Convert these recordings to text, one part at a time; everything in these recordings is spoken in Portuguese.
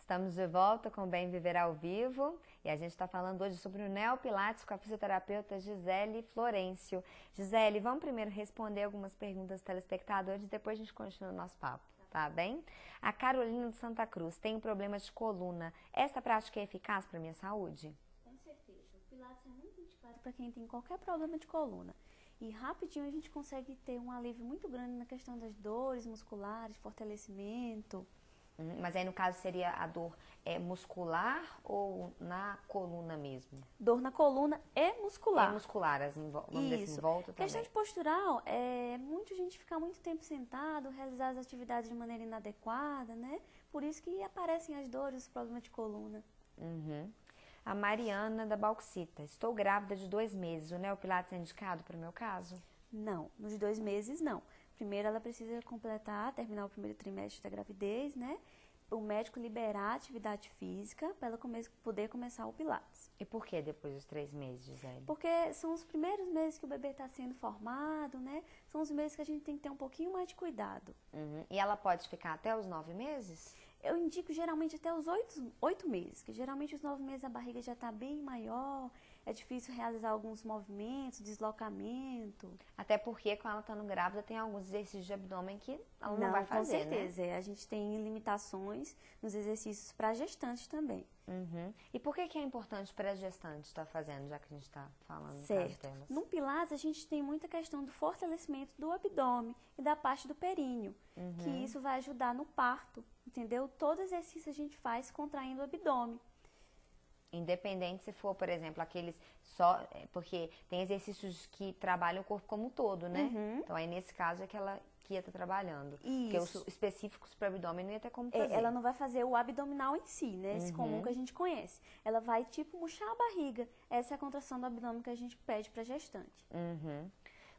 Estamos de volta com o Bem Viver ao Vivo e a gente está falando hoje sobre o Neopilates com a fisioterapeuta Gisele Florencio. Gisele, vamos primeiro responder algumas perguntas dos telespectadores, depois a gente continua o nosso papo, tá bem? A Carolina de Santa Cruz tem um problema de coluna. Essa prática é eficaz para a minha saúde? Com certeza. O Pilates é muito indicado para quem tem qualquer problema de coluna. E rapidinho a gente consegue ter um alívio muito grande na questão das dores musculares, fortalecimento. Mas aí no caso seria a dor muscular ou na coluna mesmo? Dor na coluna e muscular. É muscular, vamos dizer assim, em volta também. Questão de postural, muita gente ficar muito tempo sentado, realizar as atividades de maneira inadequada, né? Por isso que aparecem as dores, os problemas de coluna. A Mariana da Bauxita. Estou grávida de 2 meses. O Neopilates é indicado para o meu caso? Não, nos 2 meses não. Primeiro ela precisa terminar o primeiro trimestre da gravidez, né? O médico liberar a atividade física para ela poder começar o Pilates. E por que depois dos 3 meses, Gisele? Porque são os primeiros meses que o bebê está sendo formado, né? São os meses que a gente tem que ter um pouquinho mais de cuidado. E ela pode ficar até os 9 meses? Eu indico geralmente até os 8 meses, que geralmente os 9 meses a barriga já está bem maior, é difícil realizar alguns movimentos, deslocamento. Até porque quando ela estando grávida tem alguns exercícios de abdômen que ela não vai fazer, com certeza, né? A gente tem limitações nos exercícios para gestantes também. E por que é importante para a gestante estar fazendo, já que a gente está falando do caso delas? No Pilates a gente tem muita questão do fortalecimento do abdômen e da parte do períneo, que isso vai ajudar no parto, entendeu? Todo exercício a gente faz contraindo o abdômen. Independente se for, por exemplo, aqueles só... Porque tem exercícios que trabalham o corpo como um todo, né? Então aí nesse caso é que ela que ia estar trabalhando. Isso. Porque os específicos para o abdômen não ia ter como fazer. Ela não vai fazer o abdominal em si, né? Esse comum que a gente conhece. Ela vai, tipo, murchar a barriga. Essa é a contração do abdômen que a gente pede para gestante.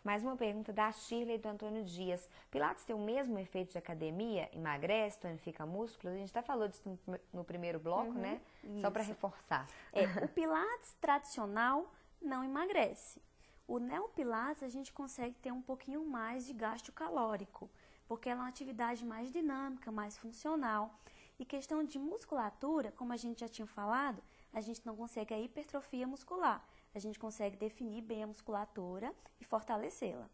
Mais uma pergunta da Shirley e do Antônio Dias. Pilates tem o mesmo efeito de academia? Emagrece, tonifica músculos? A gente até falou disso no primeiro bloco, né? Isso. Só para reforçar. O Pilates tradicional não emagrece. O Neopilates a gente consegue ter um pouquinho mais de gasto calórico, porque ela é uma atividade mais dinâmica, mais funcional. E questão de musculatura, como a gente já tinha falado, a gente não consegue a hipertrofia muscular. A gente consegue definir bem a musculatura e fortalecê-la.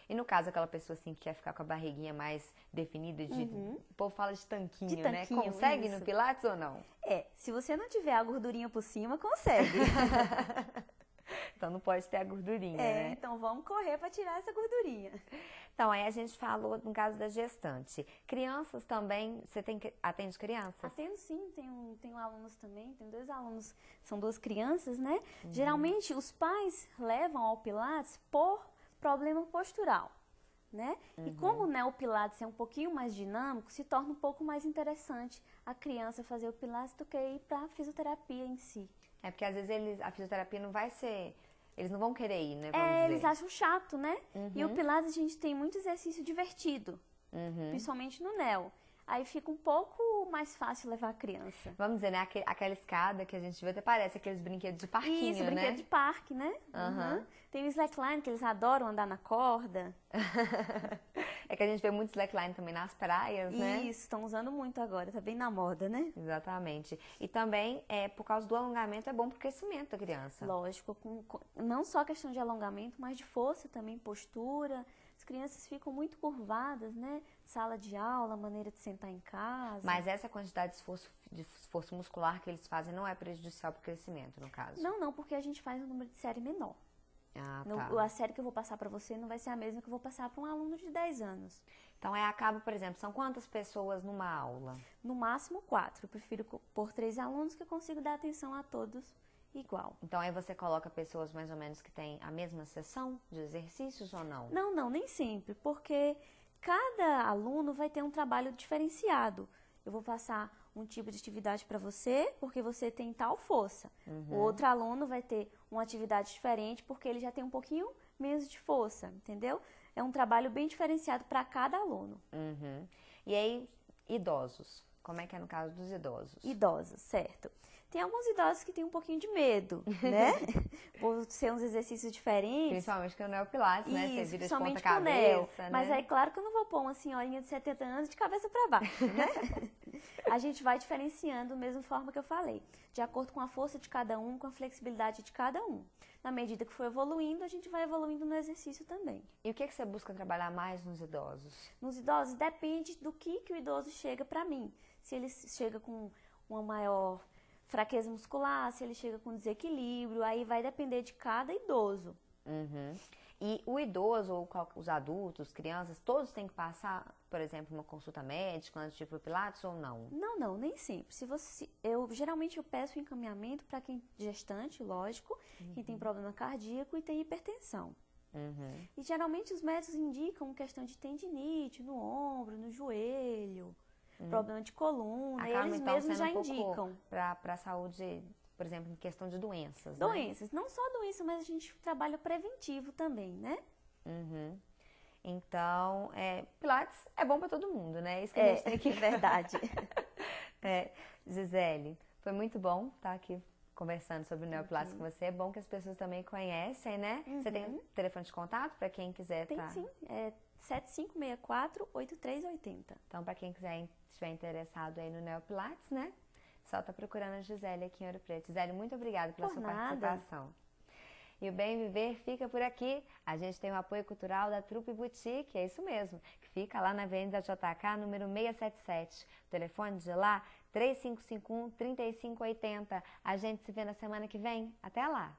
E no caso, aquela pessoa assim que quer ficar com a barriguinha mais definida, o povo fala de tanquinho, né? Consegue isso. No Pilates ou não? Se você não tiver a gordurinha por cima, consegue. Então não pode ter a gordurinha, né? Então vamos correr para tirar essa gordurinha. Então, aí a gente falou no caso da gestante. Crianças também, você atende crianças? Atendo sim, tenho alunos também, tenho 2 alunos, são 2 crianças, né? Geralmente os pais levam ao Pilates por problema postural, né? E como o Pilates é um pouquinho mais dinâmico, se torna um pouco mais interessante a criança fazer o Pilates do que ir para a fisioterapia em si. É porque às vezes a fisioterapia não vai ser... Eles não vão querer ir, né? Vamos dizer. Eles acham chato, né? E o Pilates a gente tem muito exercício divertido, principalmente no Neo. Aí fica um pouco mais fácil levar a criança. Vamos dizer, né? Aquela escada que a gente vê até parece aqueles brinquedos de parquinho, Isso, né? brinquedo de parque, né? Tem o slackline, que eles adoram andar na corda. É que a gente vê muito slackline também nas praias, né? Isso, estão usando muito agora, tá bem na moda, né? Exatamente. E também, por causa do alongamento, é bom pro crescimento da criança. Lógico, não só a questão de alongamento, mas de força também, postura. As crianças ficam muito curvadas, né? Sala de aula, maneira de sentar em casa. Mas essa quantidade de esforço muscular que eles fazem não é prejudicial para o crescimento, no caso? Não, porque a gente faz um número de série menor. Tá. A série que eu vou passar para você não vai ser a mesma que eu vou passar para um aluno de 10 anos. Então, acaba, por exemplo, são quantas pessoas numa aula? No máximo 4. Eu prefiro pôr 3 alunos que eu consigo dar atenção a todos igual. Então, aí você coloca pessoas mais ou menos que têm a mesma sessão de exercícios ou não? Não, nem sempre, porque cada aluno vai ter um trabalho diferenciado. Eu vou passar um tipo de atividade para você, porque você tem tal força. O outro aluno vai ter uma atividade diferente, porque ele já tem um pouquinho menos de força, entendeu? É um trabalho bem diferenciado para cada aluno. E aí, idosos? Como é que é no caso dos idosos? Idosos, certo. Tem alguns idosos que têm um pouquinho de medo, né? Por ser uns exercícios diferentes. Principalmente que não é o Pilates, né? Você vira de ponta Principalmente cabeça, né? Mas aí, claro que eu não vou pôr uma senhorinha de 70 anos de cabeça para baixo, né? a gente vai diferenciando da mesma forma que eu falei, de acordo com a força de cada um, com a flexibilidade de cada um. Na medida que for evoluindo, a gente vai evoluindo no exercício também. E o que você busca trabalhar mais nos idosos? Nos idosos, depende do que o idoso chega para mim. Se ele chega com uma maior fraqueza muscular, se ele chega com desequilíbrio, aí vai depender de cada idoso. Uhum. E o idoso, ou os adultos, crianças, todos têm que passar, por exemplo, uma consulta médica antes de ir pro Pilates ou não? Não, nem sempre. Geralmente eu peço encaminhamento para quem gestante, lógico, quem tem problema cardíaco e tem hipertensão. Uhum. E geralmente os médicos indicam questão de tendinite no ombro, no joelho, problema de coluna, Acaba, eles então, mesmos sendo já um pouco indicam. para a saúde, por exemplo, em questão de doenças, né? Doenças, não só doença, mas a gente trabalha preventivo também, né? Uhum. Então, Pilates é bom para todo mundo, né? Isso que a gente tem que... verdade. Gisele, foi muito bom estar aqui conversando sobre o Neopilates com você. É bom que as pessoas também conhecem, né? Você tem um telefone de contato para quem quiser? Tem sim, 7564-8380. Então, para quem estiver interessado aí no Neopilates, né? Só tá procurando a Gisele aqui em Ouro Preto. Gisele, muito obrigada pela sua participação. E o Bem Viver fica por aqui. A gente tem o apoio cultural da Trupe Boutique, é isso mesmo, que fica lá na Avenida JK, número 677. O telefone de lá, 3551-3580. A gente se vê na semana que vem. Até lá!